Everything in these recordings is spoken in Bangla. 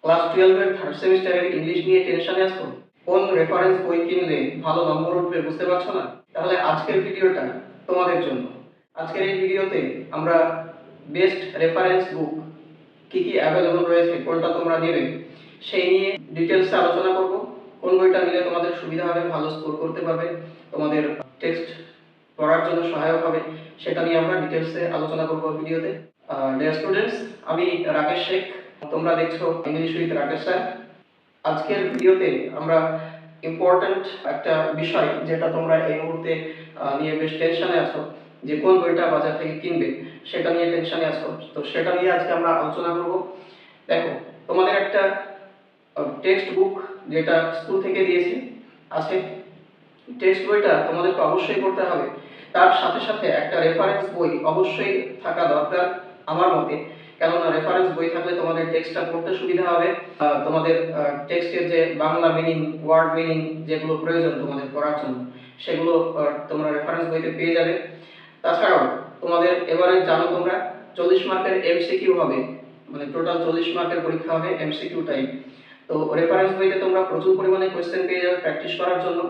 ক্লাস 12 এর থার্ড সেমিস্টারের ইংলিশ নিয়ে টেনশনে আছো? কোন রেফারেন্স বই কিনলে ভালো নম্বর উঠবে বুঝতে পারছো না? তাহলে আজকের ভিডিওটা তোমাদের জন্য। আজকের এই ভিডিওতে আমরা বেস্ট রেফারেন্স বুক কি কি অ্যাভেলেবল রয়েছে, কোনটা তোমরা নেবে সেই নিয়ে ডিটেলসে আলোচনা করব। কোন বইটা নিলে তোমাদের সুবিধা হবে, ভালো স্কোর করতে পারবে, তোমাদের টেক্সট পড়ার জন্য সহায়ক হবে, সেটা নিয়ে আমরা ডিটেলসে আলোচনা করব ভিডিওতে। ডিয়ার স্টুডেন্টস, আমি রাকেশ শেখ, তোমরা দেখছো ইংলিশ উইথ রাকেশ স্যার। আজকের ভিডিওতে আমরা ইম্পর্ট্যান্ট একটা বিষয়, যেটা তোমরা এই মুহূর্তে নিয়ে বেশ টেনশনে আছো, যে কোন বইটা বাজার থেকে কিনবে সেটা নিয়ে টেনশনে আছো, তো সেটা নিয়ে আজকে আমরা আলোচনা করব। দেখো, তোমাদের একটা টেক্সট বুক যেটা স্কুল থেকে দিয়েছে আছে, টেক্সট বইটা তোমাদেরকে অবশ্যই পড়তে হবে। তার সাথে সাথে একটা রেফারেন্স বই অবশ্যই থাকা দরকার আমার মতে, কেননা রেফারেন্স বই থাকলে তোমাদের টেক্সটটা পড়তে সুবিধা হবে। তোমাদের টেক্সটের যে বাংলা মিনিং, ওয়ার্ড মিনিং যেগুলো প্রয়োজন তোমাদের পড়ার জন্য, সেগুলো তোমরা রেফারেন্স বইতে পেয়ে যাবে। তাছাড়াও তোমাদের এবারে জানো তোমরা 40 মার্কের এমসিকিউ হবে, মানে টোটাল 40 মার্কের পরীক্ষা হবে এমসিকিউ টাইপ। তো রেফারেন্স বইতে তোমরা প্রচুর পরিমাণে কোয়েশ্চেন পেয়ে যাবে প্র্যাকটিস করার জন্য।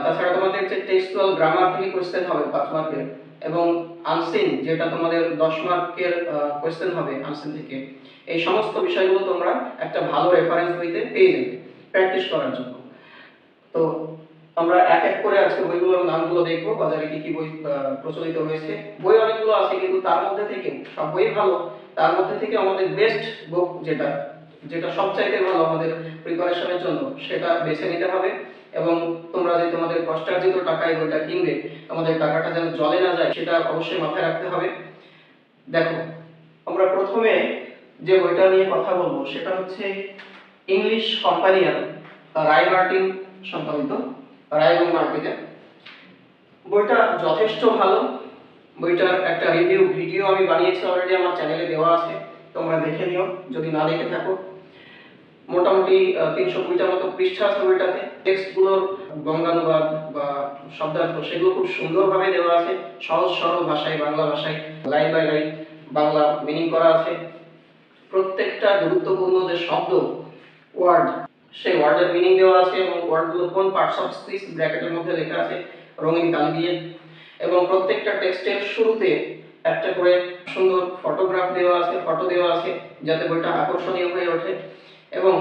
তাছাড়া তোমাদের যে টেক্সচুয়াল গ্রামার থেকে কোয়েশ্চেন হবে 5 মার্কের, এবং আনসিন যেটা তোমাদের 10 মার্কের কোয়েশ্চেন হবে আনসিন থেকে। এই সমস্ত বিষয়গুলো তোমরা একটা ভালো রেফারেন্স বইতে পেয়ে যাবে প্র্যাকটিস করার জন্য। তো আমরা এক এক করে আজকে বইগুলোর নামগুলো দেখবো, বাজারে কি কি বই প্রচলিত হয়েছে। বই অনেকগুলো আছে, কিন্তু তার মধ্যে থেকে সব বই ভালো, তার মধ্যে থেকে আমাদের বেস্ট বুক যেটা যেটা সবচাইতে ভালো আমাদের প্রিপারেশনের জন্য, সেটা বেছে নিতে হবে। এবং তোমরা যে তোমাদের কষ্টার্জিত টাকায় বইটা কিনবে, আমাদের টাকাটা যেন জলে না যায় সেটা অবশ্যই মাথায় রাখতে হবে। দেখো, আমরা প্রথমে যে বইটা নিয়ে কথা বলবো সেটা হচ্ছে ইংলিশ কম্পানিয়ন, রায় মার্টিন সম্পাদিত, রায় এবং মার্টিনের। বইটা যথেষ্ট ভালো। বইটার একটা রিভিউ ভিডিও আমি বানিয়েছি অলরেডি, আমার চ্যানেলে দেওয়া আছে, তোমরা দেখে নিও যদি না দেখে থাকো। মোটামুটি 320টার মতো পৃষ্ঠা আছে বইটাতে। টেক্সটগুলোর বঙ্গানুবাদ বা শব্দার্থ সেগুলো খুব সুন্দরভাবে দেওয়া আছে, সহজ সরল ভাষায়, বাংলা ভাষায় line by line Bangla meaning করা আছে। প্রত্যেকটা গুরুত্বপূর্ণ যে শব্দ, ওয়ার্ড, সেই ওয়ার্ডের মিনিং দেওয়া আছে, এবং ওয়ার্ডগুলো কোন পার্টস অফ স্পিচ ব্র্যাকেটের মধ্যে লেখা আছে রঙিন কালি দিয়ে। এবং প্রত্যেকটা টেক্সটের শুরুতে একটা করে সুন্দর ফটোগ্রাফ দেওয়া আছে, ফটো দেওয়া আছে, যাতে বইটা আকর্ষণীয় হয়ে ওঠে। এবং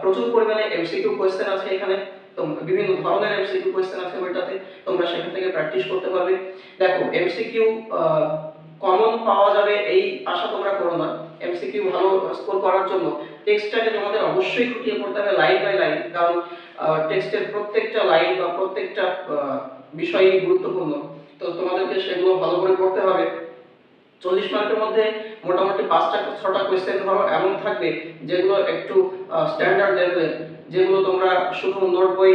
প্রচুর পরিমাণে এমসিকিউ কোয়েশ্চেন আছে এখানে, তো বিভিন্ন ধরনের এমসিকিউ কোয়েশ্চেন আছে বইটাতে, তোমরা সেখান থেকে প্র্যাকটিস করতে পারবে। দেখো, এমসিকিউ কমন পাওয়া যাবে এই আশা তোমরা করো না। এমসিকিউ ভালো স্কোর করার জন্য টেক্সটটাকে তোমাদের অবশ্যই খুঁটিয়ে পড়তে হবে লাইন বাই লাইন, কারণ টেক্সটের প্রত্যেকটা লাইন বা প্রত্যেকটা বিষয়ই গুরুত্বপূর্ণ। তো তোমাদেরকে সেগুলো ভালো করে পড়তে হবে। 40 মার্কের মধ্যে মোটামুটি 5টা 6টা কোয়েশ্চেন ধরো এমন থাকবে যেগুলো একটু স্ট্যান্ডার্ড লেভেলের, যেগুলো তোমরা শুধু নোট বই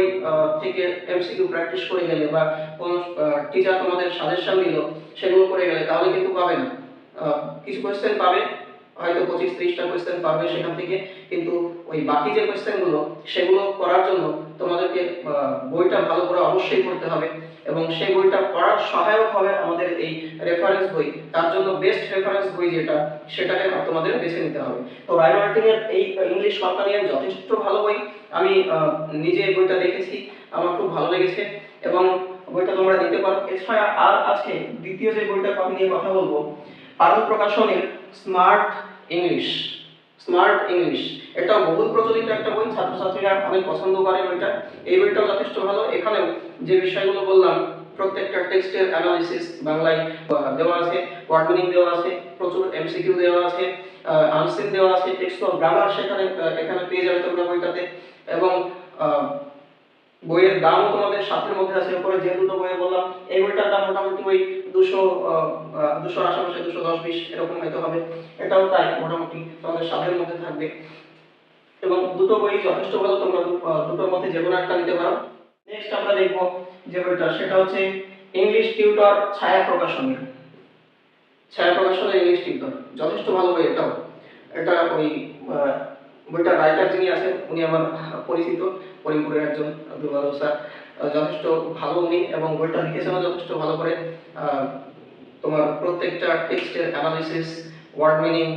থেকে এমসিকিউ প্র্যাকটিস করে গেলে বা কোন টিচার তোমাদের সাজেশন দিল সেগুলো করে গেলে তাহলে কিন্তু পাবে না। কিছু কোয়েশ্চেন পাবে, হয়তো 25-30টা কোয়েশ্চেন পাবে সেখান থেকে, কিন্তু ওই বাকি যে কোয়েশ্চেনগুলো সেগুলো করার জন্য তোমাদেরকে বইটা ভালো করে অবশ্যই পড়তে হবে, এবং সেই বইটা পড়ার সহায়ক হবে আমাদের এই রেফারেন্স বই। তার জন্য বেস্ট রেফারেন্স বই যেটা, সেটাকে তোমাদের বেছে নিতে হবে। তো রায় মার্টিনের এই ইংলিশ কম্পানিয়ন যথেষ্ট ভালো বই। আমি নিজে বইটা দেখেছি, আমার খুব ভালো লেগেছে, এবং বইটা তোমরা নিতে পারো। এছাড়া আর আছে দ্বিতীয় যে বইটা নিয়ে কথা বলবো, পারুল প্রকাশনের স্মার্ট ইংলিশ। স্মার্ট ইংলিশ এটা বহুল প্রচলিত একটা বই, ছাত্রছাত্রীরা অনেক পছন্দ করে বইটা। এই বইটাও যথেষ্ট ভালো। এখানেও যে বিষয়গুলো বললাম, প্রত্যেকটা টেক্সটের অ্যানালিসিস বাংলায় দেওয়া আছে, ওয়ার্ড মিনিং দেওয়া আছে, প্রচুর এমসিকিউ দেওয়া আছে, আনসিন দেওয়া আছে, টেক্সচুয়াল গ্রামার সেখানে এখানে পেয়ে যাবে তোমরা বইটাতে। এবং বইয়ের দাম তোমাদের সাধ্যের মধ্যে আছে। উপরে যে দুটো বই বললাম, এই বইটার দাম মোটামুটি ওই 200 আশেপাশে, 210-20 এরকম হয়তো হবে। এটাও তাই, মোটামুটি তোমাদের সাধ্যের মধ্যে থাকবে। এবং দুটো বই যথেষ্ট ভালো, তোমরা দুটোর মধ্যে যে কোনো একটা নিতে পারো। নেক্সট আমরা দেখব যে বইটা, সেটা হচ্ছে ইংলিশ টিউটর ছায়া প্রকাশনের। ছায়া প্রকাশনের ইংলিশ টিউটর যথেষ্ট ভালো বই এটাও। এটা ওই বইটা রাইটার যিনি আছেন উনি আমার পরিচিত, করিমপুরের একজন দুর্গাদু স্যার, যথেষ্ট ভালো উনি, এবং বইটা লিখেছেন যথেষ্ট ভালো করে। তোমার প্রত্যেকটা টেক্সটের analysis, word meaning,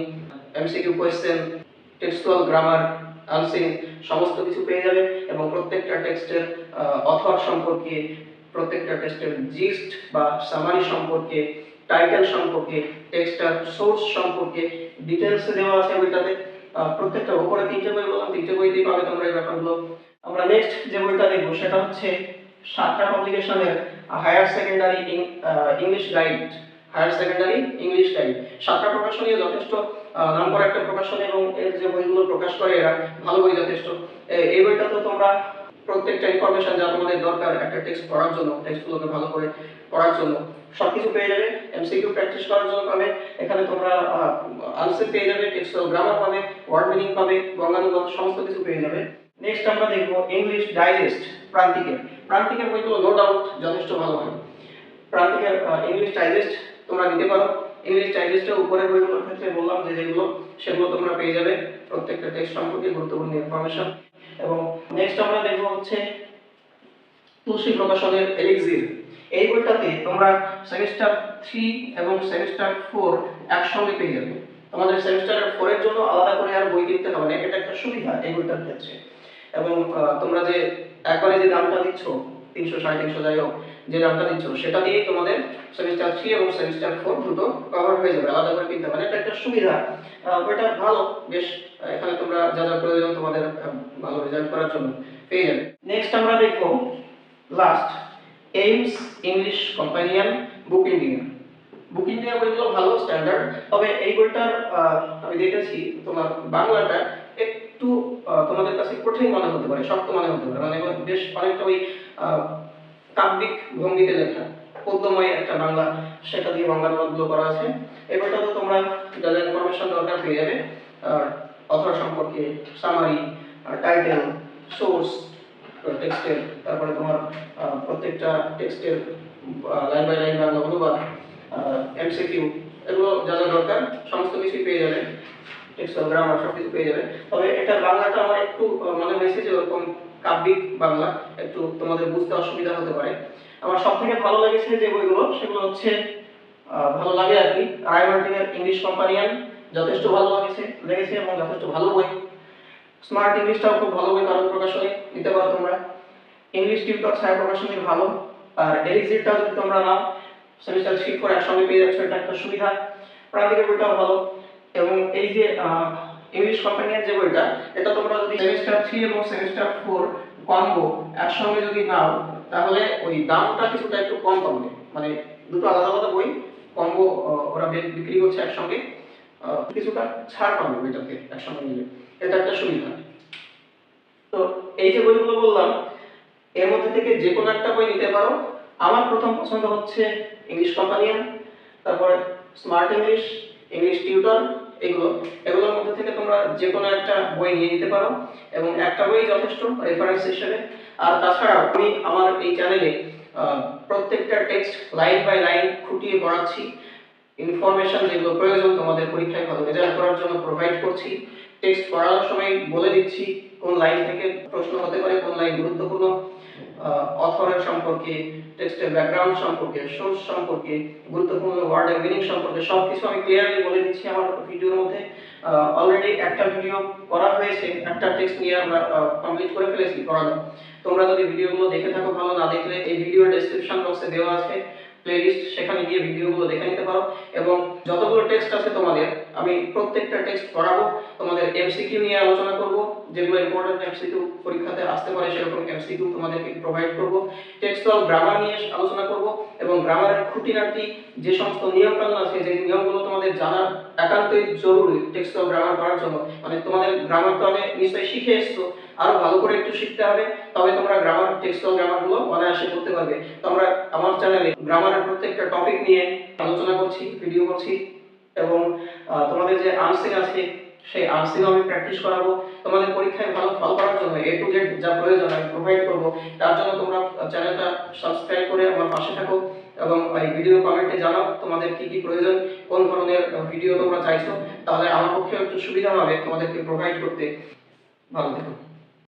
MCQ question, textual grammar, unseen সমস্ত কিছু পেয়ে যাবে এবং প্রত্যেকটা টেক্সটের অথর সম্পর্কে, প্রত্যেকটা টেক্সটের জিস্ট বা সামারি সম্পর্কে, টাইটেল সম্পর্কে, টেক্সটার সোর্স সম্পর্কে ডিটেলস দেওয়া আছে বইটাতে। প্রত্যেকটা উপরে 3টে বই বললাম, 3টে বইতেই পাবে তোমরা এই ব্যাপারগুলো। আমরা নেক্সট যে বইটা দেখবো সেটা হচ্ছে সাতটা পাবলিকেশনের higher secondary English guide. Higher secondary English guide সাতটা প্রকাশনী যথেষ্ট নামকরা একটা প্রকাশনী এবং এর যে বইগুলো প্রকাশ করে এরা ভালো বই যথেষ্ট। এই বইটা তো তোমরা প্রত্যেকটা ইনফরমেশন যা তোমাদের দরকার একটা টেক্সট পড়ার জন্য, টেক্সটগুলোকে ভালো করে পড়ার জন্য সবকিছু পেয়ে যাবে। এমসিকিউ প্র্যাকটিস করার জন্য পাবে, এখানে তোমরা আনসার পেয়ে যাবে, টেক্সচুয়াল গ্রামার পাবে, ওয়ার্ড মিনিং পাবে, বঙ্গানুবাদ সমস্ত কিছু পেয়ে যাবে। নেক্সট আমরা দেখব ইংলিশ ডাইজেস্ট প্রান্তিকের। প্রান্তিকের বইগুলো নো ডাউট যথেষ্ট ভালো হয়। প্রান্তিকের ইংলিশ ডাইজেস্ট তোমরা নিতে পারো। ইংলিশ ডাইজেস্টের উপরের বইগুলোর ক্ষেত্রে বললাম যে যেগুলো সেগুলো তোমরা পেয়ে যাবে প্রত্যেকটা টেক্সট সম্পর্কে গুরুত্বপূর্ণ ইনফরমেশন। এবং নেক্সট আমরা দেখব হচ্ছে তুলসী প্রকাশনের এলিক্সির। এই বইটাতে তোমরা সেমিস্টার 3 এবং সেমিস্টার 4 একসঙ্গে পেয়ে যাবে। তোমাদের সেমিস্টার 4 এর জন্য আলাদা করে আর বই কিনতে হবে না, এটা একটা সুবিধা এই বইটার ক্ষেত্রে। এবং তোমরা যে একবারে যে দামটা দিচ্ছ 300 350 যাই হোক, যে দামটা দিচ্ছ সেটা দিয়েই তোমাদের সেমিস্টার 3 এবং সেমিস্টার 4 দুটো কভার হয়ে যাবে, আলাদা করে কিনতে হবে না। এটা একটা সুবিধা, বইটা ভালো বেশ। এখানে তোমরা যা যা প্রয়োজন তোমাদের ভালো রেজাল্ট করার জন্য পেয়ে যাবে। নেক্সট আমরা দেখব লাস্ট এইমস ইংলিশ কম্পানিয়ন বুক ইন্ডিয়া। বুক ইন্ডিয়া বইগুলো ভালো স্ট্যান্ডার্ড, তবে এই বইটার আমি দেখেছি তোমার বাংলাটা একটু তোমাদের কাছে কঠিন মনে হতে পারে, শক্ত মনে হতে পারে, মানে বেশ অনেকটা ওই কাব্যিক ভঙ্গিতে লেখা, পদ্যময় একটা বাংলা, সেটা দিয়ে বঙ্গানুবাদগুলো করা আছে। এই বইটা তো তোমরা যা যা ইনফরমেশন দরকার পেয়ে যাবে, অথর সম্পর্কে, সামারি, টাইটেল, সোর্স টেক্সটের, তারপরে তোমার প্রত্যেকটা টেক্সটের লাইন বাই লাইন বাংলা অনুবাদ, এমসিকিউ, এগুলো যা যা দরকার সমস্ত কিছুই পেয়ে যাবে। টেক্সচুয়াল গ্রামার সব কিছু পেয়ে যাবে। তবে এটা বাংলাটা আমার একটু মনে হয়েছে যে ওরকম কাব্যিক বাংলা, একটু তোমাদের বুঝতে অসুবিধা হতে পারে। আমার সবথেকে ভালো লেগেছে যে বইগুলো সেগুলো হচ্ছে ভালো লাগে আর কি, রায়মার্টিনের ইংলিশ কম্পানিয়ন যথেষ্ট ভালো লেগেছে এবং যথেষ্ট ভালো বই। স্মার্ট ইংলিশটাও খুব ভালো বই, কারণ প্রকাশনী নিতে পারো তোমরা। ইংলিশ টিউটর ছায়া প্রকাশনী ভালো। আর এলিক্সিরটা যদি তোমরা নাও সেমিস্টার 3 4 একসঙ্গে পেয়ে যাচ্ছ, এটা একটা সুবিধা। প্রান্তিকের বইটাও ভালো। এবং এই যে ইংলিশ কম্পানিয়ন যে বইটা, এটা তোমরা যদি সেমিস্টার 3 এবং সেমিস্টার 4 কম্বো একসঙ্গে যদি নাও তাহলে ওই দামটা কিছুটা একটু কম পাবে, মানে দুটো আলাদা আলাদা বই কম্বো ওরা বিক্রি করছে একসঙ্গে, কিছুটা ছাড় পাবে বইটাকে একসঙ্গে নিলে, এটা একটা সুবিধা। তো এই যে বইগুলো বললাম এর মধ্যে থেকে যে কোনো একটা বই নিতে পারো। আমার প্রথম পছন্দ হচ্ছে ইংলিশ কম্পানিয়ন, তারপরে স্মার্ট ইংলিশ, ইংলিশ টিউটর, এগুলোর মধ্যে থেকে তোমরা যে কোনো একটা বই নিয়ে নিতে পারো এবং একটা বই যথেষ্ট রেফারেন্স হিসেবে। আর তাছাড়াও আমি আমার এই চ্যানেলে প্রত্যেকটা টেক্সট লাইন বাই লাইন খুঁটিয়ে পড়াচ্ছি, ইনফরমেশন যেগুলো প্রয়োজন তোমাদের পরীক্ষায় ভালো রেজাল্ট করার জন্য প্রোভাইড করছি। টেক্সট পড়ানোর সময় বলে দিচ্ছি কোন লাইন থেকে প্রশ্ন হতে পারে, কোন লাইন গুরুত্বপূর্ণ, অথরের সম্পর্কে, টেক্সটের ব্যাকগ্রাউন্ড সম্পর্কে, সোর্স সম্পর্কে, গুরুত্বপূর্ণ ওয়ার্ড এর মিনিং সম্পর্কে সবকিছু আমি ক্লিয়ারলি বলে দিচ্ছি আমার ভিডিওর মধ্যে। অলরেডি একটা ভিডিও করা হয়েছে, একটা টেক্সট নিয়ে আমরা কমপ্লিট করে ফেলেছি পড়ানো। তোমরা যদি ভিডিওগুলো দেখে থাকো, ভালো না দেখলে এই ভিডিওর ডেসক্রিপশন বক্সে দেওয়া আছে প্লেলিস্ট, সেখানে গিয়ে ভিডিওগুলো দেখে নিতে পারো। এবং যতগুলো টেক্সট আছে তোমাদের আমি প্রত্যেকটা টেক্সট পড়াবো, তোমাদের এমসিকিউ নিয়ে আলোচনা করব, যেগুলো ইম্পর্টেন্ট এমসিকিউ পরীক্ষাতে আসতে পারে সেরকম এমসিকিউ তোমাদেরকে প্রোভাইড করব। টেক্সচুয়াল গ্রামার নিয়ে আলোচনা করব এবং গ্রামারের খুঁটিনাটি যে সমস্ত নিয়ম কানুন আছে, যে নিয়মগুলো তোমাদের জানা একান্তই জরুরি টেক্সচুয়াল গ্রামার করার জন্য, মানে তোমাদের গ্রামার তো আগে নিশ্চয়ই শিখে এসছো, আরো ভালো করে একটু শিখতে হবে, তবে তোমরা গ্রামার, টেক্সচুয়াল গ্রামারগুলো অনায়াসে করতে পারবে। তো আমরা আমার চ্যানেলে গ্রামারের প্রত্যেকটা টপিক নিয়ে আলোচনা করছি, ভিডিও করছি এবং তোমাদের যে আনসিন আছে সেই আনসিন আমি প্র্যাকটিস করাবো। তোমাদের পরীক্ষায় ভালো ফল করার জন্য A to Z যা প্রয়োজন আমি প্রোভাইড করব। তার জন্য তোমরা চ্যানেলটা সাবস্ক্রাইব করে আমার পাশে থাকো এবং এই ভিডিও কমেন্টে জানাও তোমাদের কি কি প্রয়োজন, কোন ধরনের ভিডিও তোমরা চাইছো, তাহলে আমার পক্ষে একটু সুবিধা হবে তোমাদেরকে প্রোভাইড করতে। ভালো থেকো।